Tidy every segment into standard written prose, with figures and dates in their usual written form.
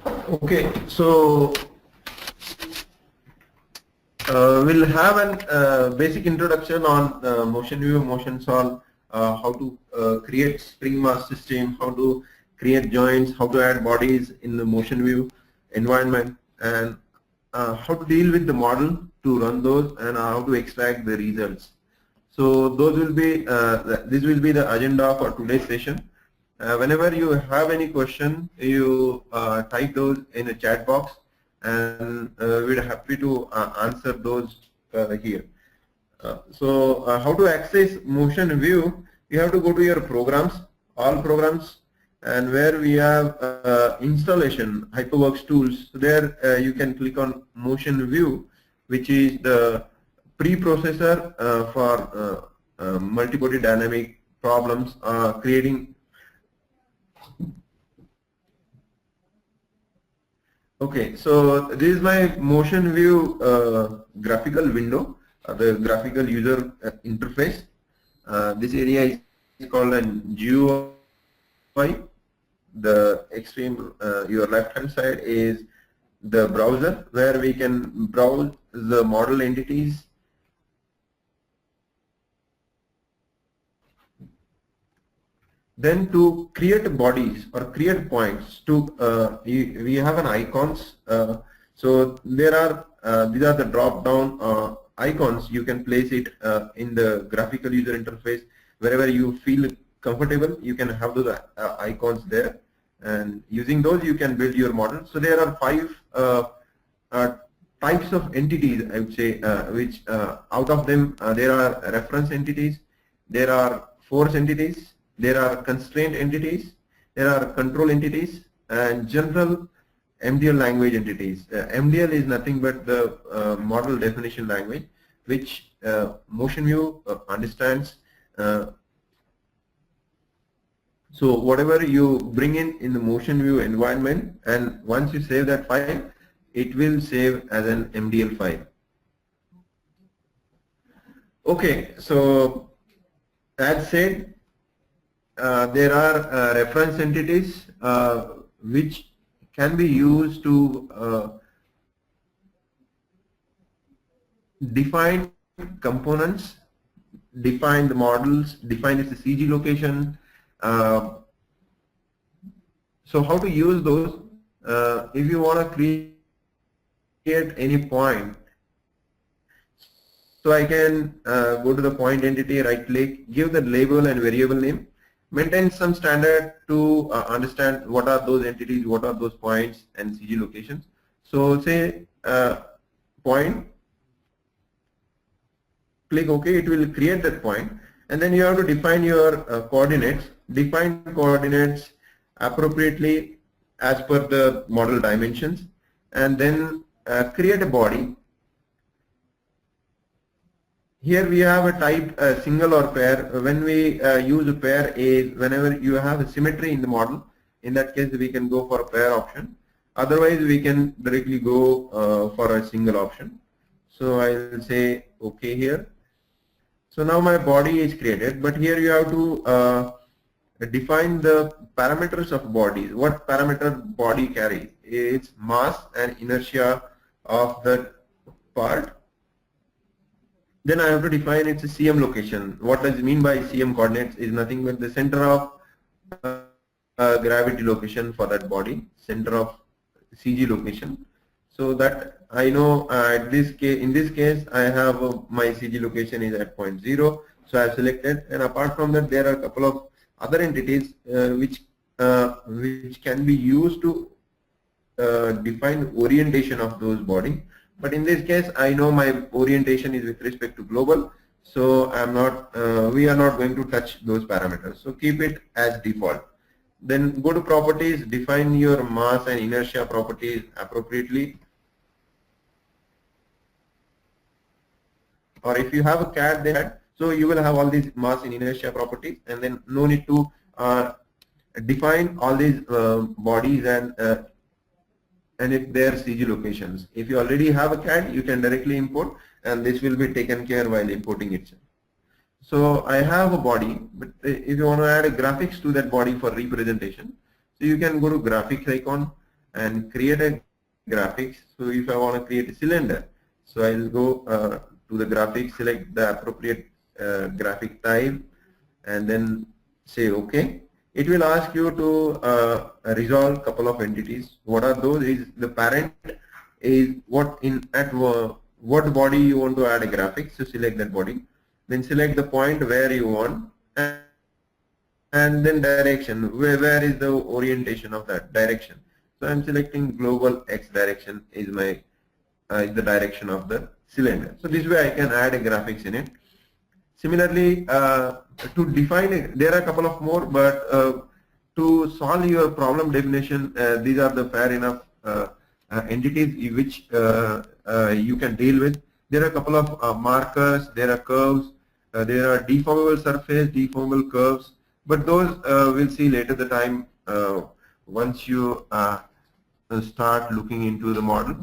Okay, so we'll have an basic introduction on motion view, motion solve, how to create spring mass system, how to create joints, how to add bodies in the motion view environment, and how to deal with the model to run those, and how to extract the results. So those will be this will be the agenda for today's session. Whenever you have any question, you type those in a chat box, and we're happy to answer those here. How to access motion view? You have to go to your programs, all programs, and where we have installation HyperWorks tools. So there you can click on motion view, which is the preprocessor for multi-body dynamic problems, creating. Okay, so this is my motion view graphical window, the graphical user interface. This area is called an GUI. The extreme, your left hand side is the browser, where we can browse the model entities. Then to create bodies or create points, we have an icons. So there are these are the drop down icons. You can place it in the graphical user interface wherever you feel comfortable. You can have those icons there, and using those you can build your model. So there are 5 types of entities, I would say, which out of them there are reference entities, there are force entities, there are constraint entities, there are control entities, and general MDL language entities. MDL is nothing but the model definition language, which motion view understands. So whatever you bring in the motion view environment, and once you save that file, it will save as an MDL file. Okay, so as said, there are reference entities which can be used to define components, define the models, define its CG location. So how to use those? If you want to create any point, so I can go to the point entity, right click, give the label and variable name, maintain some standard to understand what are those entities, what are those points and CG locations. So say point, click OK, it will create that point, and then you have to define your coordinates. Define coordinates appropriately as per the model dimensions, and then create a body. Here we have a type single or pair. When we use a pair is whenever you have a symmetry in the model. In that case, we can go for a pair option. Otherwise, we can directly go for a single option. So I will say OK here. So now my body is created, but here you have to define the parameters of bodies. What parameter body carries? Its mass and inertia of that part. Then I have to define its CM location. What does it mean by CM coordinates? Is nothing but the center of gravity location for that body, center of CG location. So that I know in this case I have my CG location is at 0.0. So I have selected, and apart from that there are a couple of other entities which can be used to define orientation of those body. But in this case, I know my orientation is with respect to global, so we are not going to touch those parameters. So keep it as default. Then go to properties, define your mass and inertia properties appropriately. Or if you have a CAD, then so you will have all these mass and inertia properties, and then no need to define all these bodies and if their CG locations. If you already have a CAD, you can directly import, and this will be taken care while importing itself. So I have a body, but if you want to add a graphics to that body for representation, so you can go to graphics icon, and create a graphics. So if I want to create a cylinder, so I'll go to the graphics, select the appropriate graphic type, and then say OK. It will ask you to resolve couple of entities. What are those? Is the parent is what in at what body you want to add a graphics. So select that body, then select the point where you want, and then direction. Where is the orientation of that direction? So I'm selecting global X direction is my is the direction of the cylinder. So this way I can add a graphics in it. Similarly, to define it, there are a couple of more, but to solve your problem definition, these are the fair enough entities which you can deal with. There are a couple of markers, there are curves, there are deformable surface, deformable curves, but those we'll see later the time once you start looking into the model.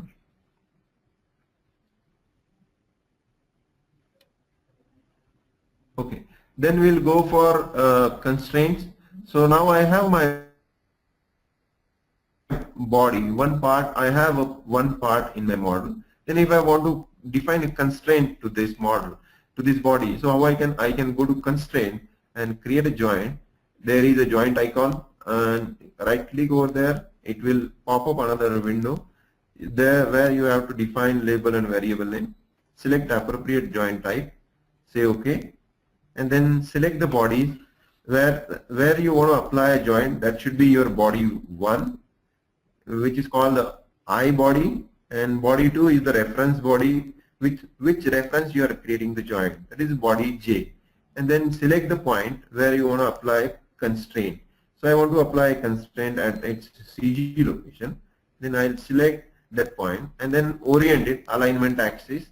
Okay, then we'll go for constraints. So now I have my body, one part, I have one part in my model. Then if I want to define a constraint to this model, to this body, so how I can go to constraint and create a joint. There is a joint icon, and right click over there, it will pop up another window there where you have to define label and variable name. Select appropriate joint type, say OK, and then select the body where you want to apply a joint. That should be your body 1, which is called the I body, and body 2 is the reference body, which reference you are creating the joint, that is body J. And then select the point where you want to apply constraint. So I want to apply a constraint at its CG location. Then I'll select that point and then orient it, alignment axis,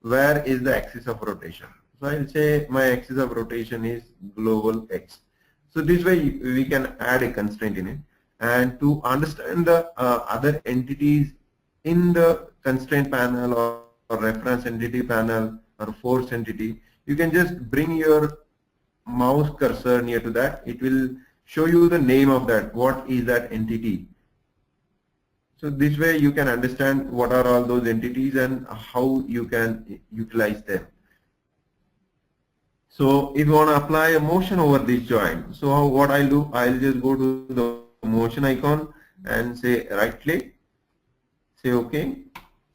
where is the axis of rotation. So I'll say my axis of rotation is global X. So this way we can add a constraint in it. And to understand the other entities in the constraint panel or reference entity panel or force entity, you can just bring your mouse cursor near to that. It will show you the name of that, what is that entity. So this way you can understand what are all those entities and how you can utilize them. So if you want to apply a motion over this joint, so what I'll do, I'll just go to the motion icon and say right click, say OK.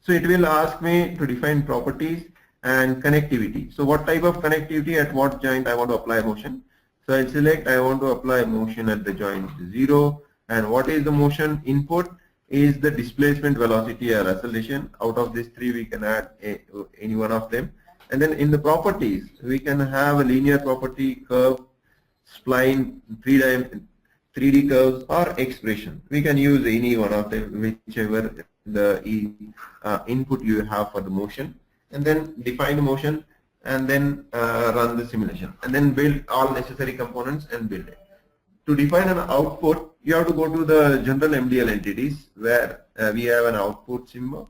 So it will ask me to define properties and connectivity. So what type of connectivity at what joint I want to apply motion. So I'll select I want to apply motion at the joint 0, and what is the motion input is the displacement, velocity or acceleration. Out of these 3 we can add any one of them. And then in the properties we can have a linear property, curve, spline, 3D curves or expression. We can use any one of them, whichever the input you have for the motion, and then define the motion and then run the simulation and then build all necessary components and build it. To define an output, you have to go to the general MDL entities where we have an output symbol.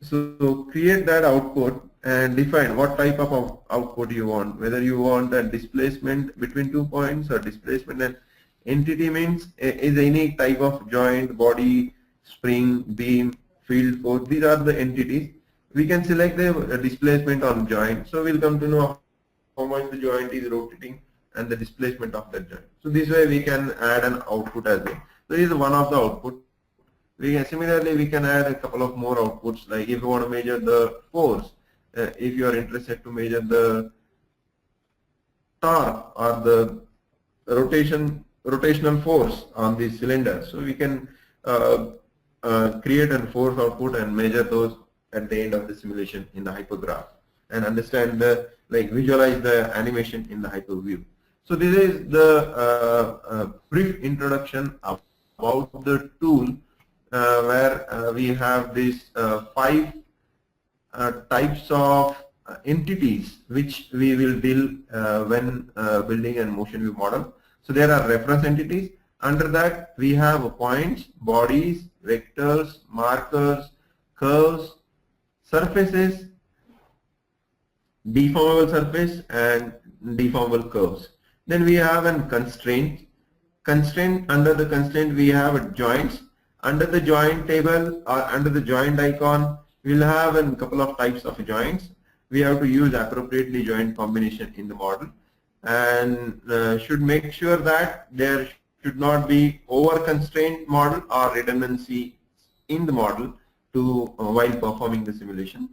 So create that output and define what type of output you want, whether you want a displacement between 2 points or displacement. And entity means is any type of joint, body, spring, beam, field force. These are the entities. We can select the displacement on joint. So we'll come to know how much the joint is rotating and the displacement of that joint. So this way we can add an output as well. So this is one of the output. Similarly, we can add a couple of more outputs, like if you want to measure the force, if you are interested to measure the torque or the rotational force on the cylinder. So we can create a force output and measure those at the end of the simulation in the hypergraph and understand the, visualize the animation in the hyperview. So this is the brief introduction about the tool where we have these 5 types of entities which we will deal when building a motion view model. So there are reference entities. Under that we have points, bodies, vectors, markers, curves, surfaces, deformable surface and deformable curves. Then we have a constraint. Under the constraint we have joints. Under the joint table or under the joint icon, we'll have a couple of types of joints. We have to use appropriately joint combination in the model, and should make sure that there should not be over constrained model or redundancy in the model to while performing the simulation.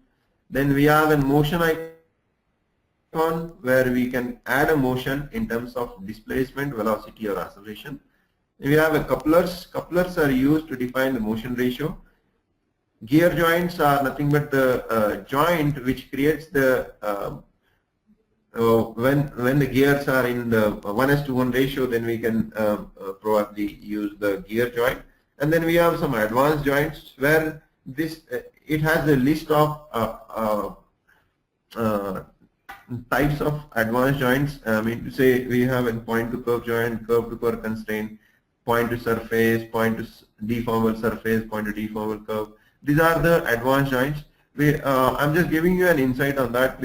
Then we have a motion icon where we can add a motion in terms of displacement, velocity or acceleration. We have a couplers. Couplers are used to define the motion ratio. Gear joints are nothing but the joint which creates the when the gears are in the 1:1 ratio, then we can probably use the gear joint. And then we have some advanced joints where this it has a list of types of advanced joints. I mean, say we have a point to curve joint, curve to curve constraint, point to surface, point to deformable surface, point to deformable curve. These are the advanced joints. I'm just giving you an insight on that.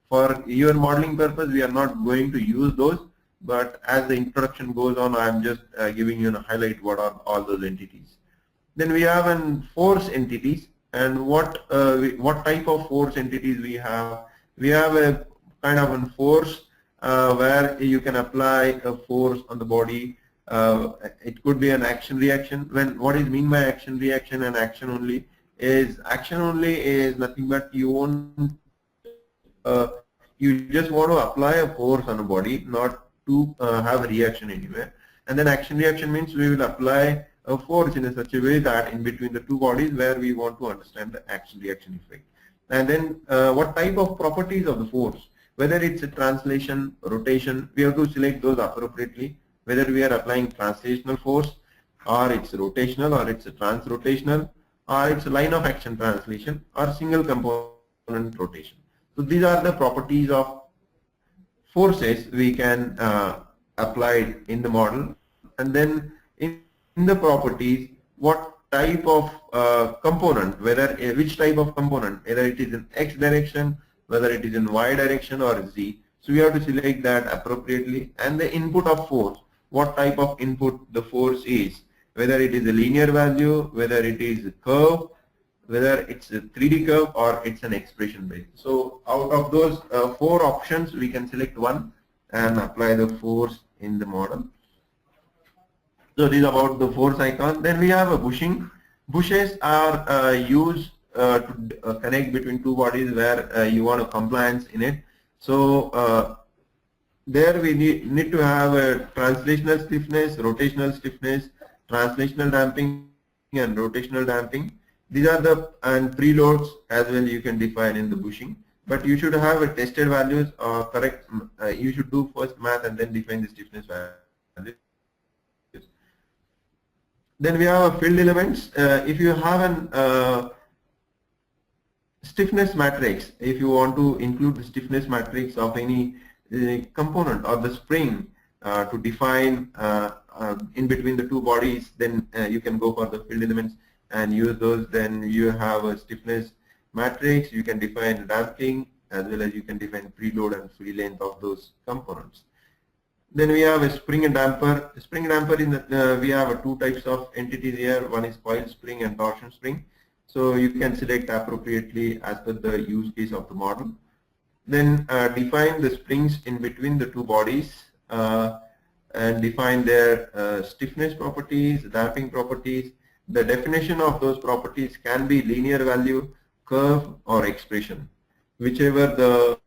For your modeling purpose, we are not going to use those. But as the introduction goes on, I'm just giving you a highlight what are all those entities. Then we have force entities, and what type of force entities we have. We have a kind of a force where you can apply a force on the body. It could be an action reaction. What is mean by action reaction and action only is nothing but you just want to apply a force on a body, not to have a reaction anywhere. And then action reaction means we will apply a force in such a way that in between the two bodies where we want to understand the action reaction effect. And then what type of properties of the force, whether it's a translation, rotation, we have to select those appropriately, whether we are applying translational force or it's rotational or it's a transrotational or it's a line of action translation or single component rotation. So these are the properties of forces we can apply in the model. And then in the properties, what type of component, which type of component, whether it is in X direction, whether it is in Y direction or Z. So we have to select that appropriately. And the input of force, what type of input the force is, whether it is a linear value, whether it is a curve, whether it's a 3D curve or it's an expression based. So out of those 4 options, we can select one and apply the force in the model. So this is about the force icon. Then we have a bushing. Bushes are used to connect between two bodies where you want a compliance in it. So there we need to have a translational stiffness, rotational stiffness, translational damping and rotational damping. These are the preloads as well you can define in the bushing. But you should have a tested values or correct. You should do first math and then define the stiffness value. Then we have field elements. If you have an stiffness matrix, if you want to include the stiffness matrix of any component or the spring to define in between the two bodies, then you can go for the field elements and use those. Then you have a stiffness matrix. You can define damping as well as you can define preload and free length of those components. Then we have a spring and damper. Spring and damper in the, we have 2 types of entities here. One is coil spring and torsion spring. So you can select appropriately as per the use case of the model. Then define the springs in between the two bodies and define their stiffness properties, damping properties. The definition of those properties can be linear value, curve or expression. Whichever the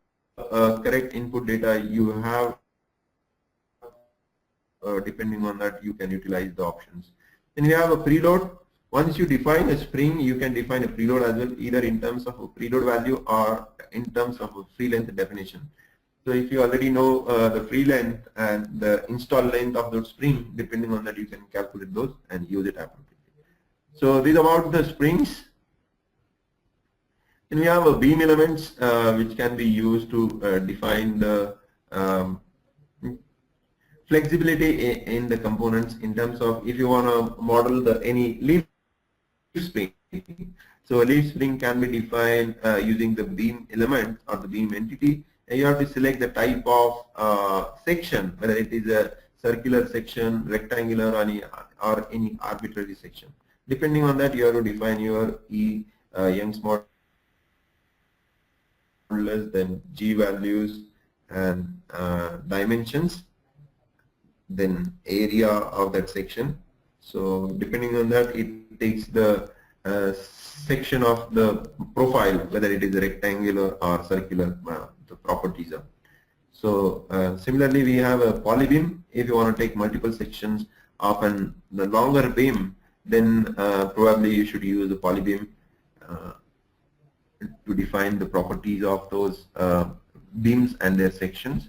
correct input data you have, depending on that you can utilize the options. Then we have a preload. Once you define a spring, you can define a preload as well, either in terms of a preload value or in terms of a free length definition. So if you already know the free length and the install length of the spring, depending on that you can calculate those and use it appropriately. So these are about the springs. Then we have a beam elements which can be used to define the flexibility in the components in terms of if you want to model any leaf spring. So a leaf spring can be defined using the beam element or the beam entity. And you have to select the type of section, whether it is a circular section, rectangular, or any arbitrary section. Depending on that, you have to define your Young's modulus, then G values and dimensions, then area of that section. So depending on that, it takes the section of the profile, whether it is rectangular or circular, the properties are. So similarly, we have a polybeam. If you want to take multiple sections of the longer beam, then probably you should use the polybeam to define the properties of those beams and their sections.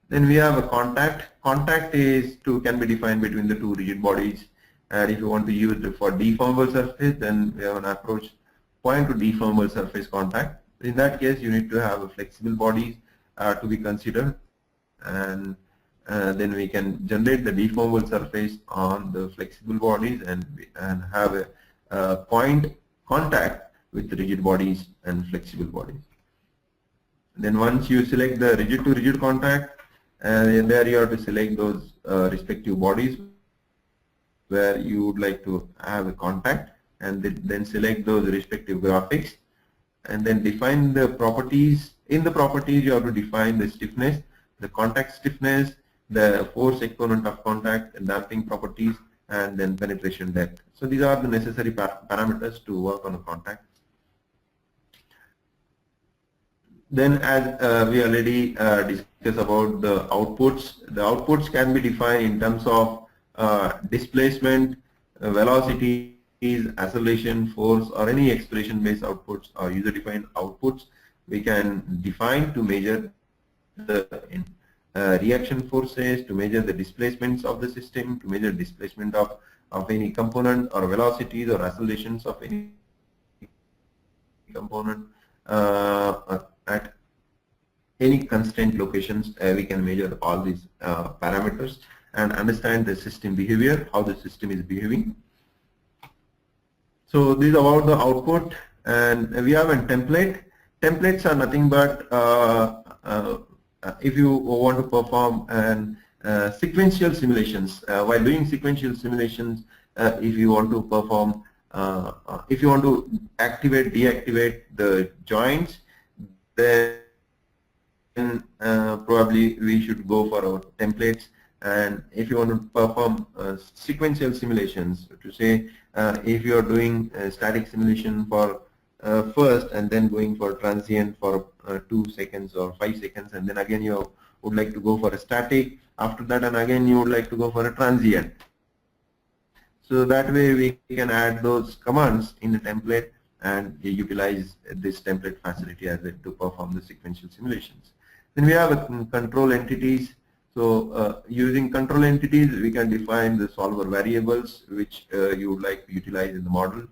Then we have a contact. Contact can be defined between the two rigid bodies. And if you want to use it for deformable surface, then we have an approach point to deformable surface contact. In that case, you need to have a flexible bodies to be considered, and then we can generate the deformable surface on the flexible bodies and have a point contact with rigid bodies and flexible bodies. Then once you select the rigid to rigid contact, there you have to select those respective bodies where you would like to have a contact, and then select those respective graphics, and then define the properties. In the properties, you have to define the stiffness, the contact stiffness, the force exponent of contact, and damping properties, and then penetration depth. So these are the necessary parameters to work on a contact. Then, as we already discussed about the outputs can be defined in terms of displacement, velocities, acceleration, force, or any expression-based outputs or user-defined outputs. We can define to measure the reaction forces, to measure the displacements of the system, to measure displacement of any component, or velocities or accelerations of any component. At any constraint locations, we can measure all these parameters and understand the system behavior, how the system is behaving. So this is about the output, and we have a template. Templates are nothing but if you want to perform sequential simulations. While doing sequential simulations, if you want to perform, if you want to activate, deactivate the joints, then probably we should go for our templates. And if you want to perform sequential simulations, to say if you are doing a static simulation for first and then going for transient for 2 seconds or 5 seconds, and then again you would like to go for a static after that, and again you would like to go for a transient. So that way we can add those commands in the template and utilize this template facility as it to perform the sequential simulations. Then we have control entities. So using control entities, we can define the solver variables which you would like to utilize in the model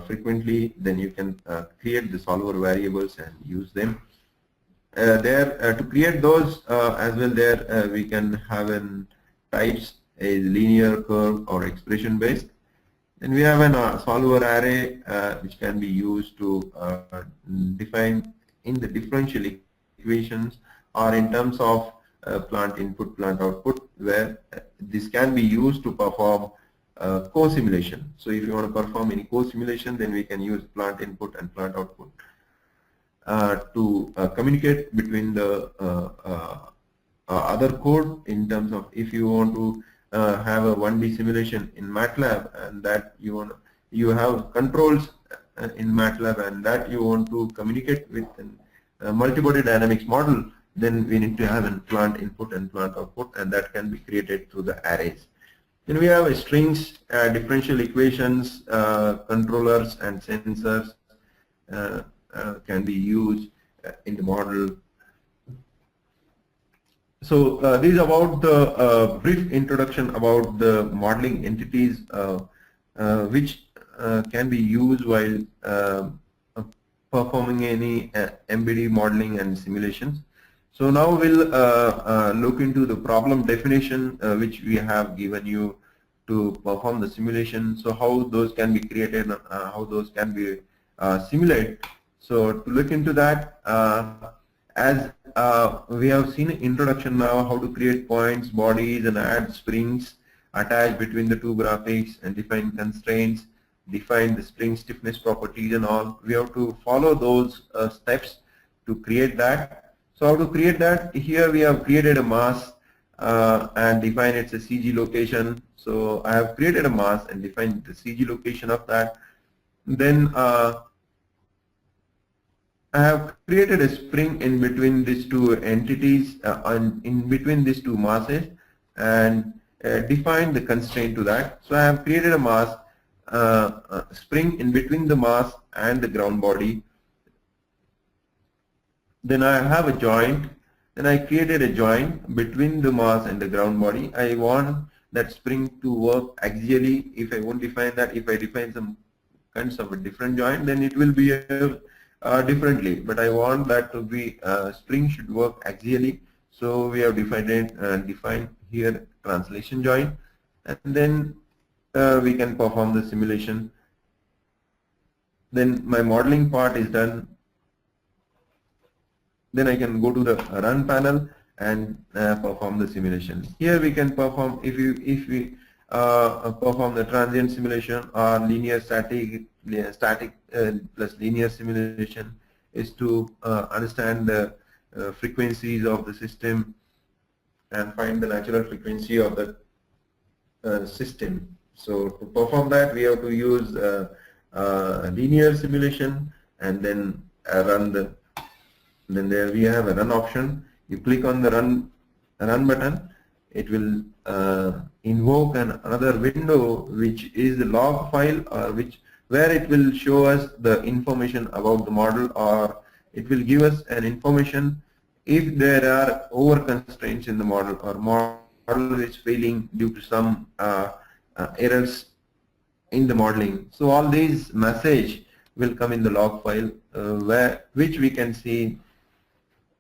frequently. Then you can create the solver variables and use them. To create those as well, there we can have an types as linear, curve, or expression based. Then we have a solver array which can be used to define in the differential equations or in terms of plant input, plant output, where this can be used to perform co-simulation. So if you want to perform any co-simulation, then we can use plant input and plant output to communicate between the other code. In terms of if you want to have a 1D simulation in MATLAB, and that you have controls in MATLAB, and that you want to communicate with a multi-body dynamics model, then we need to have a plant input and plant output, and that can be created through the arrays. Then we have strings, differential equations, controllers and sensors can be used in the model. So this is about the brief introduction about the modeling entities which can be used while performing any MBD modeling and simulations. So now we'll look into the problem definition which we have given you to perform the simulation. So how those can be created, how those can be simulated. So to look into that, as we have seen introduction now, how to create points, bodies, and add springs, attach between the two graphics, and define constraints, define the spring stiffness properties and all. We have to follow those steps to create that. So how to create that? Here we have created a mass and define its a CG location. So I have created a mass and defined the CG location of that. Then I have created a spring in between these two entities, and in between these two masses, and defined the constraint to that. So I have created a mass spring in between the mass and the ground body. Then I have a joint. Then I created a joint between the mass and the ground body. I want that spring to work axially. If I won't define that, if I define some kinds of a different joint, then it will be differently. But I want that to be spring should work axially. So we have defined here translation joint, and then we can perform the simulation. Then my modeling part is done. Then I can go to the run panel and perform the simulation. Here we can perform, if we perform the transient simulation or linear static plus linear simulation, is to understand the frequencies of the system and find the natural frequency of the system. So to perform that, we have to use linear simulation and then run the. Then there we have a run option. You click on the run button. It will invoke another window, which is the log file, or where it will show us the information about the model, or it will give us an information if there are over constraints in the model, or model is failing due to some errors in the modeling. So all these message will come in the log file, which we can see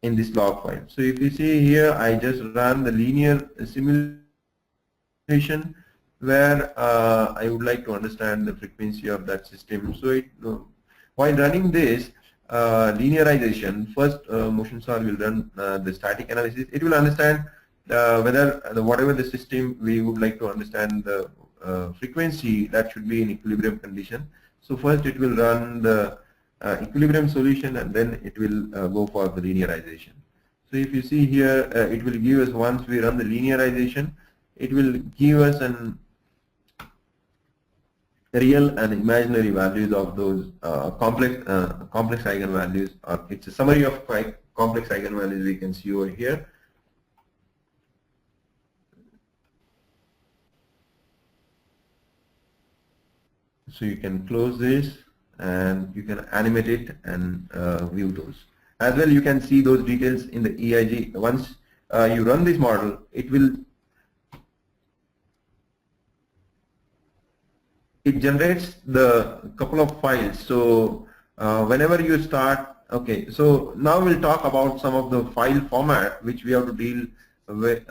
in this log file. So if you see here, I just ran the linear simulation where I would like to understand the frequency of that system. So while running this linearization, first motion solve will run the static analysis. It will understand whether whatever the system we would like to understand the frequency that should be in equilibrium condition. So first it will run the equilibrium solution, and then it will go for the linearization. So if you see here, it will give us, once we run the linearization, it will give us an real and imaginary values of those complex eigenvalues, or it's a summary of complex eigenvalues we can see over here. So you can close this and you can animate it and view those. As well, you can see those details in the EIG. Once you run this model, it generates the couple of files. So whenever you start, okay, so now we'll talk about some of the file format which we have to deal with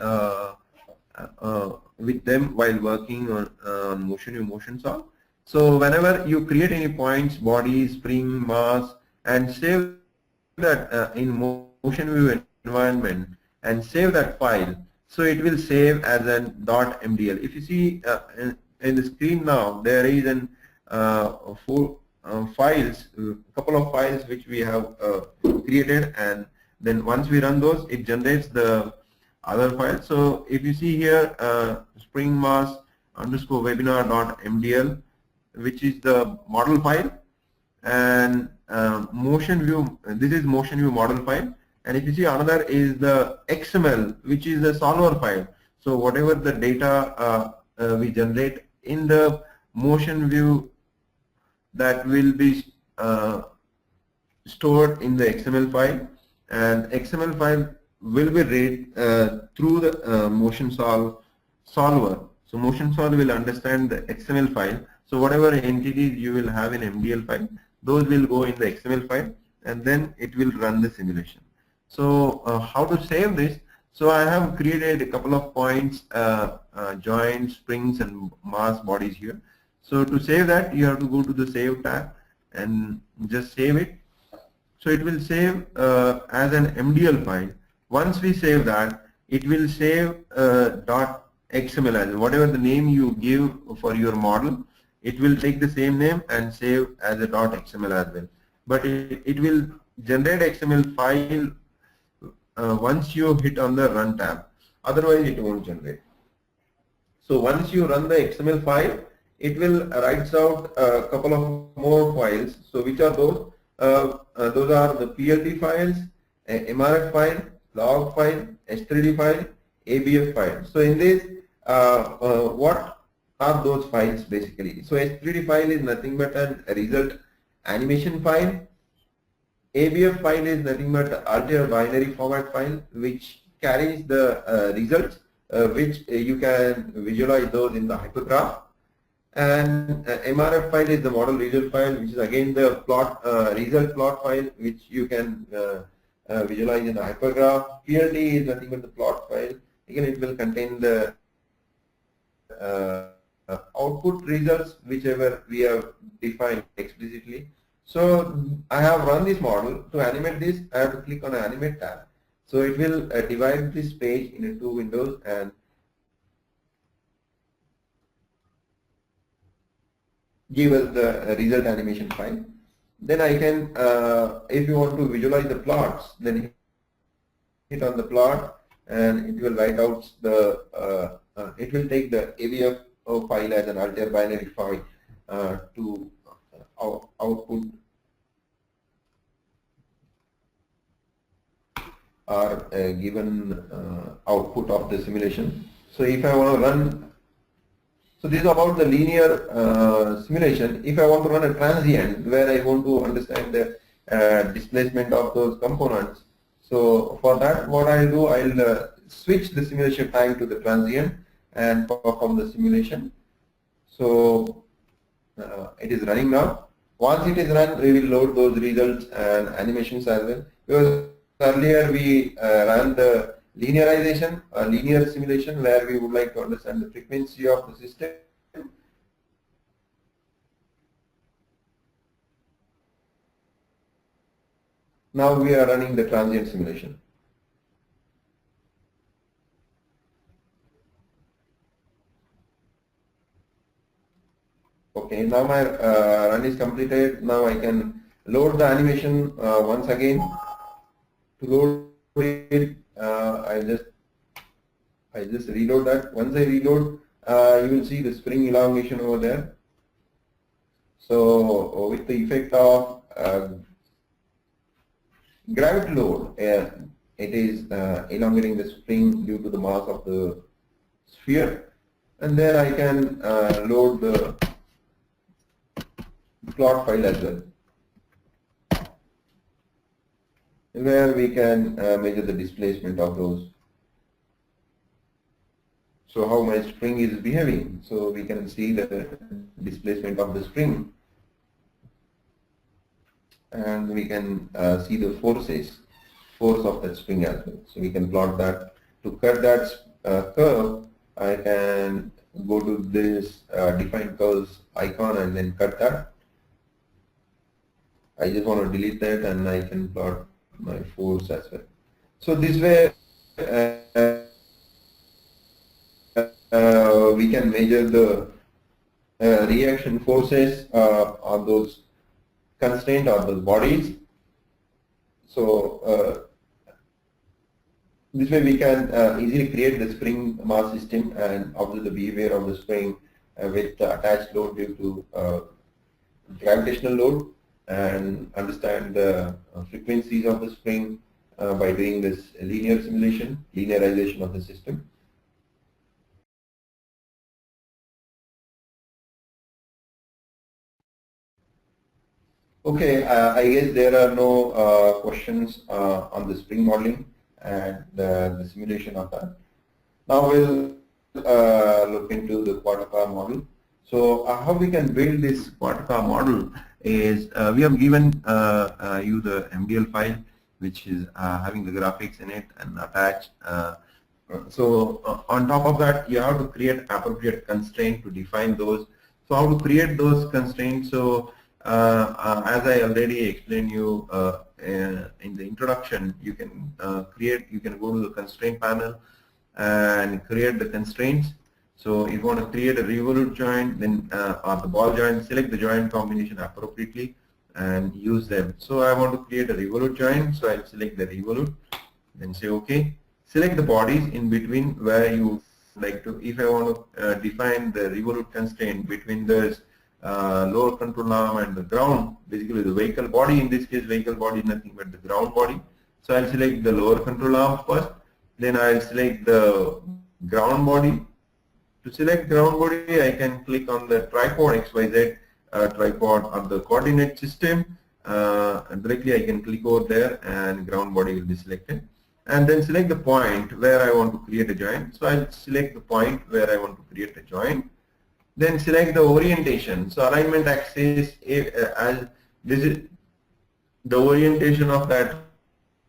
them while working on MotionView motion solve. So whenever you create any points, body, spring, mass, and save that in MotionView environment and save that file, so it will save as a .mdl. If you see in the screen now, there is an couple of files which we have created, and then once we run those, it generates the other file. So if you see here, spring mass underscore webinar.mdl, which is the model file, and MotionView, this is MotionView model file, and if you see, another is the XML, which is the solver file. So whatever the data we generate in the MotionView, that will be stored in the XML file, and XML file will be read through the motion solver. So motion solver will understand the XML file. So whatever entities you will have in MDL file, those will go in the XML file, and then it will run the simulation. So how to save this? So I have created a couple of points, joints, springs, and mass bodies here. So to save that, you have to go to the Save tab and just save it. So it will save as an MDL file. Once we save that, it will save .xml as well. Whatever the name you give for your model, it will take the same name and save as a .xml as well. But it will generate XML file once you hit on the run tab. Otherwise, it won't generate. So once you run the XML file, it will writes out a couple of more files. So which are those? Those are the PLT files, MRF file, log file, S3D file, ABF file. So in this, what are those files basically? So S3D file is nothing but a result animation file. ABF file is nothing but alter binary format file which carries the results which you can visualize those in the hypergraph. And MRF file is the model result file, which is again the plot result plot file which you can visualize in the hypergraph. PLT is nothing but the plot file. Again, it will contain the output results whichever we have defined explicitly. So I have run this model. To animate this, I have to click on animate tab. So it will divide this page into two windows and give us the result animation file. Then I can, if you want to visualize the plots, then hit on the plot and it will write out the, it will take the ABF file as an alter binary file to output or given output of the simulation. So if I want to run, so this is about the linear simulation. If I want to run a transient where I want to understand the displacement of those components, so for that what I'll do, I'll switch the simulation time to the transient and perform the simulation. So it is running now. Once it is run, we will load those results and animations as well. Because earlier we ran the linearization, linear simulation, where we would like to understand the frequency of the system. Now we are running the transient simulation. Okay, now my run is completed. Now I can load the animation once again. To load it, I just reload that. Once I reload, you will see the spring elongation over there. So with the effect of gravity load, it is elongating the spring due to the mass of the sphere, and then I can load the plot file as well, where we can measure the displacement of those. So how my spring is behaving. So we can see the displacement of the spring, and we can see the force of that spring as well. So we can plot that. To cut that curve, I can go to this define curves icon and then cut that. I just want to delete that, and I can plot my force as well. So this way we can measure the reaction forces on those constraints or those bodies. So this way we can easily create the spring mass system and observe the behavior of the spring with attached load due to gravitational load, and understand the frequencies of the spring by doing this linear simulation, linearization of the system. Okay, I guess there are no questions on the spring modeling and the simulation of that. Now we'll look into the quarter car model. So how we can build this quarter car model is we have given you the MDL file, which is having the graphics in it and attached. So on top of that, you have to create appropriate constraint to define those. So how to create those constraints? So as I already explained you in the introduction, you can you can go to the constraint panel and create the constraints. So if you want to create a revolute joint, then or the ball joint, select the joint combination appropriately and use them. So I want to create a revolute joint, so I'll select the revolute, then say OK. Select the bodies in between where you like to. If I want to define the revolute constraint between the lower control arm and the ground, basically the vehicle body, in this case vehicle body is nothing but the ground body. So I'll select the lower control arm first, then I'll select the ground body. To select ground body, I can click on the tripod XYZ tripod of the coordinate system. And directly I can click over there and ground body will be selected. And then select the point where I want to create a joint. So I'll select the point where I want to create a joint. Then select the orientation. So alignment axis, as this is the orientation of that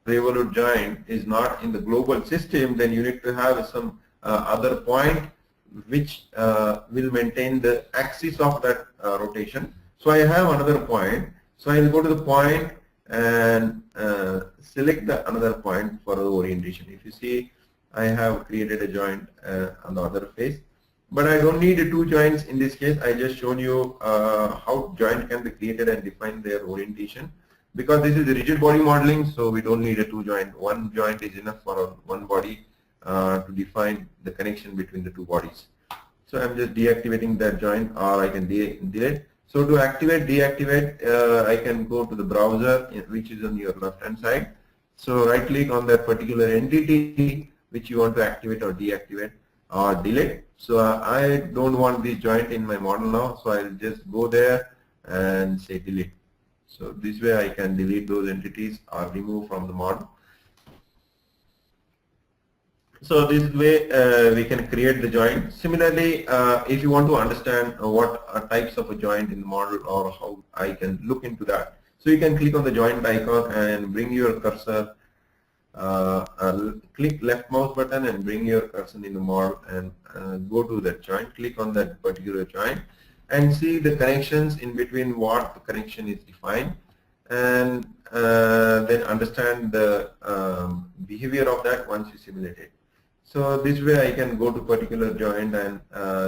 revolute joint is not in the global system, then you need to have some other point which will maintain the axis of that rotation. So I have another point. So I will go to the point and select the another point for the orientation. If you see, I have created a joint on the other face, but I don't need two joints in this case. I just shown you how joint can be created and define their orientation. Because this is rigid body modeling, so we don't need a two joint. One joint is enough for one body to define the connection between the two bodies. So I'm just deactivating that joint, or I can delete. So to activate, deactivate, I can go to the browser, which is on your left hand side. So right click on that particular entity which you want to activate or deactivate or delete. So I don't want this joint in my model now, so I'll just go there and say delete. So this way I can delete those entities or remove from the model. So this way we can create the joint. Similarly, if you want to understand what types of a joint in the model or how I can look into that. So you can click on the joint icon and bring your cursor, click left mouse button and bring your cursor in the model and go to that joint, click on that particular joint and see the connections in between what the connection is defined, and then understand the behavior of that once you simulate it. So this way I can go to particular joint and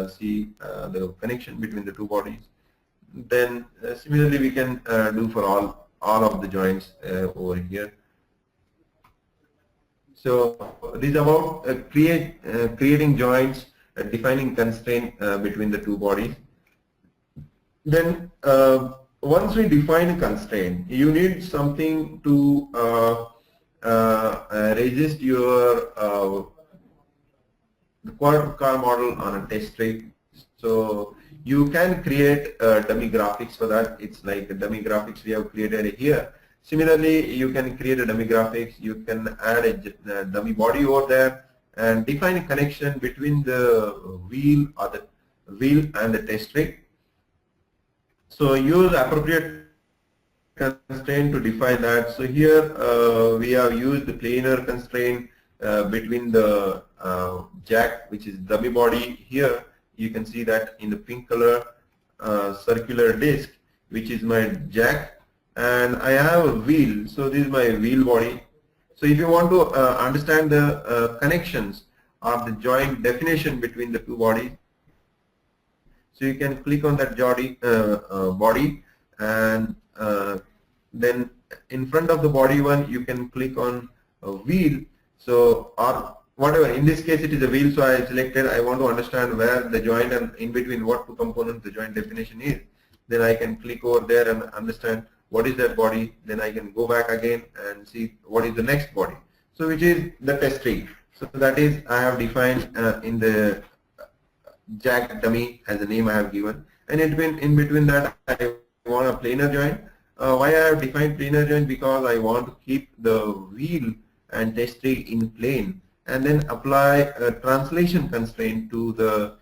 see the connection between the two bodies. Then similarly we can do for all of the joints over here. So this is about creating joints, defining constraint between the two bodies. Then once we define a constraint, you need something to resist your the quarter car model on a test rig. So you can create dummy graphics for that. It's like the dummy graphics we have created here. Similarly, you can create a dummy graphics. You can add a dummy body over there and define a connection between the wheel or the wheel and the test rig. So use appropriate constraint to define that. So here we have used the planar constraint between the jack, which is dummy body. Here you can see that in the pink color circular disc, which is my jack, and I have a wheel. So this is my wheel body. So if you want to understand the connections of the joint definition between the two bodies, so you can click on that body and then in front of the body one you can click on a wheel. So or whatever, in this case it is a wheel, so I selected, I want to understand where the joint and in between what two components the joint definition is. Then I can click over there and understand what is that body. Then I can go back again and see what is the next body. So which is the test rig. So that is I have defined in the jack dummy as the name I have given, and in between that I want a planar joint. Why I have defined planar joint? Because I want to keep the wheel and test rig in plane, and then apply a translation constraint to the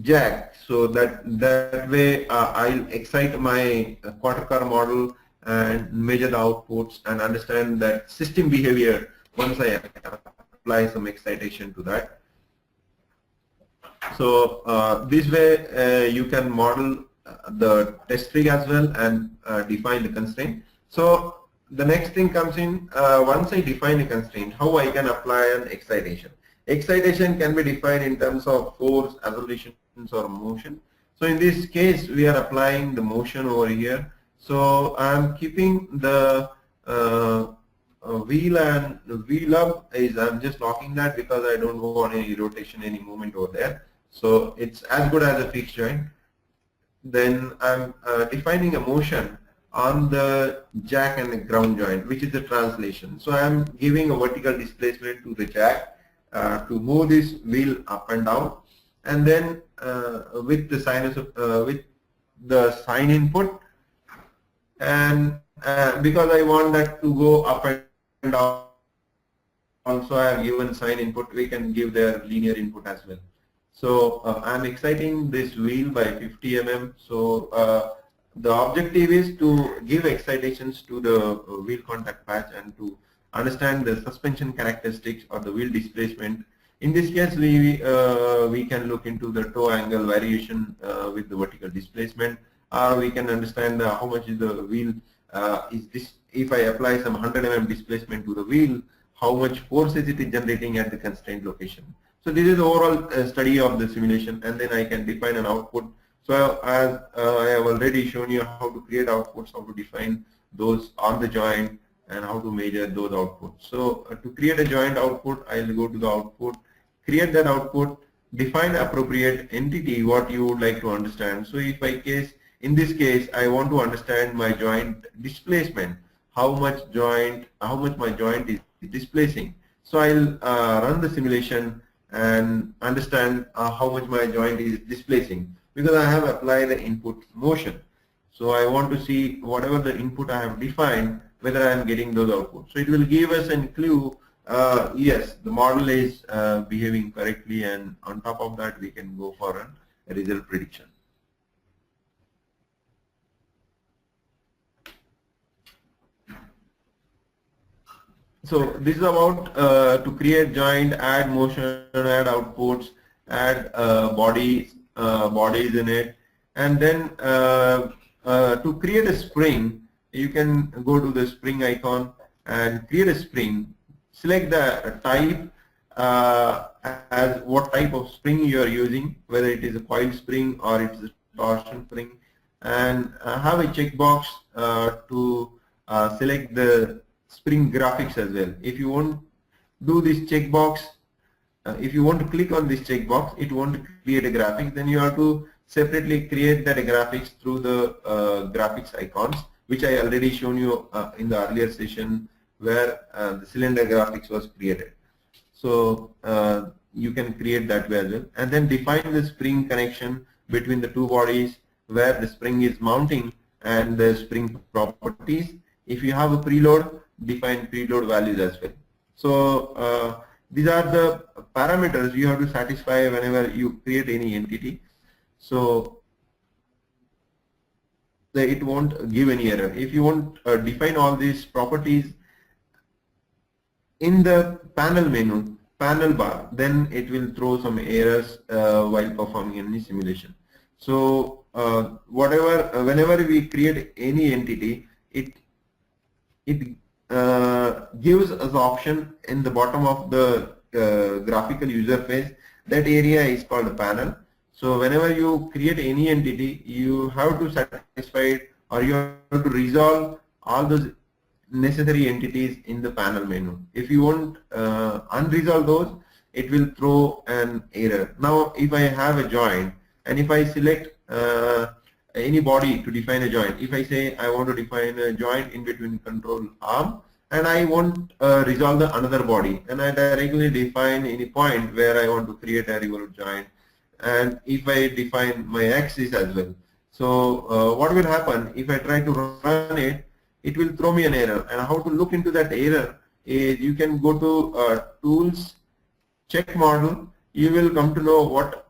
jack, so that way I'll excite my quarter car model and measure the outputs and understand that system behavior once I apply some excitation to that. So this way you can model the test rig as well and define the constraint. So the next thing comes in, once I define a constraint, how I can apply an excitation. Excitation can be defined in terms of force, accelerations or motion. So in this case, we are applying the motion over here. So I'm keeping the wheel and the wheel up is, I'm just locking that because I don't want any rotation, any movement over there. So it's as good as a fixed joint. Then I'm defining a motion on the jack and the ground joint, which is the translation. So I'm giving a vertical displacement to the jack to move this wheel up and down, and then with the sinus with the sine input, and because I want that to go up and down, also I have given sine input. We can give the linear input as well. So I'm exciting this wheel by 50 mm. So the objective is to give excitations to the wheel contact patch and to understand the suspension characteristics or the wheel displacement. In this case, we can look into the toe angle variation with the vertical displacement, or we can understand how much is the wheel is this. If I apply some 100 mm displacement to the wheel, how much force is it generating at the constraint location. So this is the overall study of the simulation, and then I can define an output. So as I have already shown you how to create outputs, how to define those on the joint, and how to measure those outputs. So to create a joint output, I will go to the output, create that output, define appropriate entity what you would like to understand. So if in this case I want to understand my joint displacement, how much my joint is displacing. So I'll run the simulation and understand how much my joint is displacing, because I have applied the input motion. So I want to see whatever the input I have defined, whether I am getting those outputs. So it will give us a clue, yes, the model is behaving correctly, and on top of that we can go for a result prediction. So this is about to create joint, add motion, add outputs, add bodies in it, and then to create a spring, you can go to the spring icon and create a spring. Select the type as what type of spring you are using, whether it is a coil spring or it is a torsion spring, and have a checkbox to select the spring graphics as well. If you want do this checkbox, if you want to click on this checkbox, it won't create a graphic. Then you have to separately create that graphics through the graphics icons, which I already shown you in the earlier session, where the cylinder graphics was created. So you can create that way as well, and then define the spring connection between the two bodies, where the spring is mounting and the spring properties. If you have a preload, define preload values as well. So these are the parameters you have to satisfy whenever you create any entity. So it won't give any error. If you want define all these properties in the panel menu, panel bar, then it will throw some errors while performing any simulation. So whenever we create any entity, it gives us option in the bottom of the graphical user face. That area is called a panel. So whenever you create any entity, you have to satisfy it, or you have to resolve all those necessary entities in the panel menu. If you want unresolve those, it will throw an error. Now if I have a joint, and if I select any body to define a joint, if I say I want to define a joint in between control arm, and I want resolve the another body, and I directly define any point where I want to create a revolute joint, and if I define my axis as well. So what will happen if I try to run it? It will throw me an error. And how to look into that error is you can go to tools, check model. You will come to know what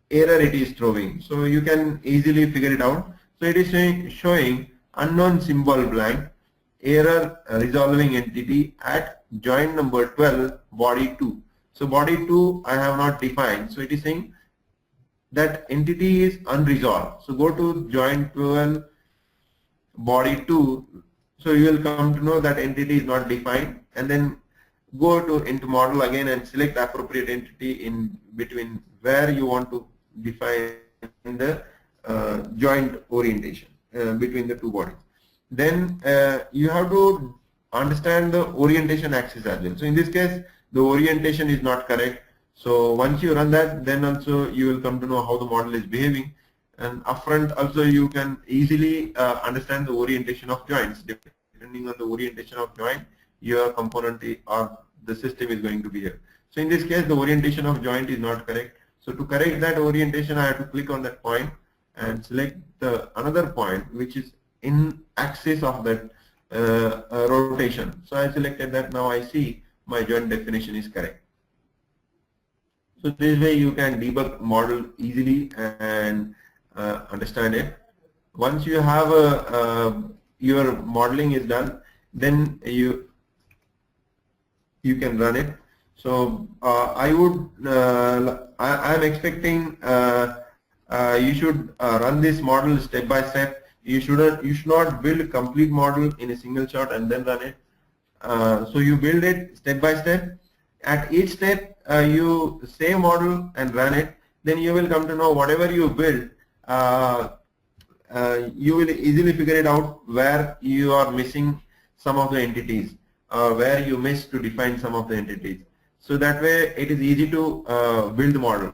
error it is throwing. So you can easily figure it out. So it is showing unknown symbol blank, error resolving entity at joint number 12, body 2. So body 2 I have not defined. So it is saying that entity is unresolved. So go to joint 12, body 2, So you will come to know that entity is not defined, and then go to into model again and select appropriate entity in between where you want to define the joint orientation between the two bodies. Then you have to understand the orientation axis as well. So in this case, the orientation is not correct. So once you run that, then also you will come to know how the model is behaving. And upfront also you can easily understand the orientation of joints. Depending on the orientation of joint, your component or the system is going to be here. So in this case, the orientation of joint is not correct. So to correct that orientation, I have to click on that point and select the another point which is in axis of that rotation. So I selected that. Now I see my joint definition is correct. So this way you can debug model easily and understand it. Once you have your modeling is done, then you can run it. So I am expecting you should run this model step by step. You should not build a complete model in a single shot and then run it. So you build it step by step. At each step you save model and run it. Then you will come to know whatever you build. You will easily figure it out where you are missing some of the entities, where you missed to define some of the entities. So that way it is easy to build the model.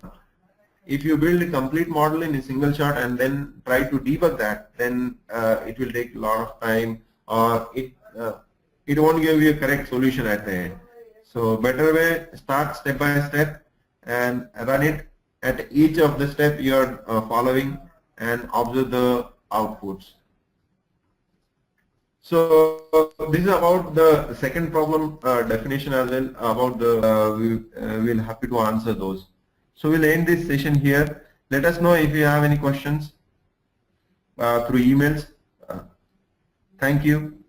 If you build a complete model in a single shot and then try to debug that, then it will take a lot of time, or it won't give you a correct solution at the end. So better way, start step by step and run it. At each of the step you are following and observe the outputs. So this is about the second problem definition as well. About the we'll happy to answer those. So we'll end this session here. Let us know if you have any questions through emails. Thank you.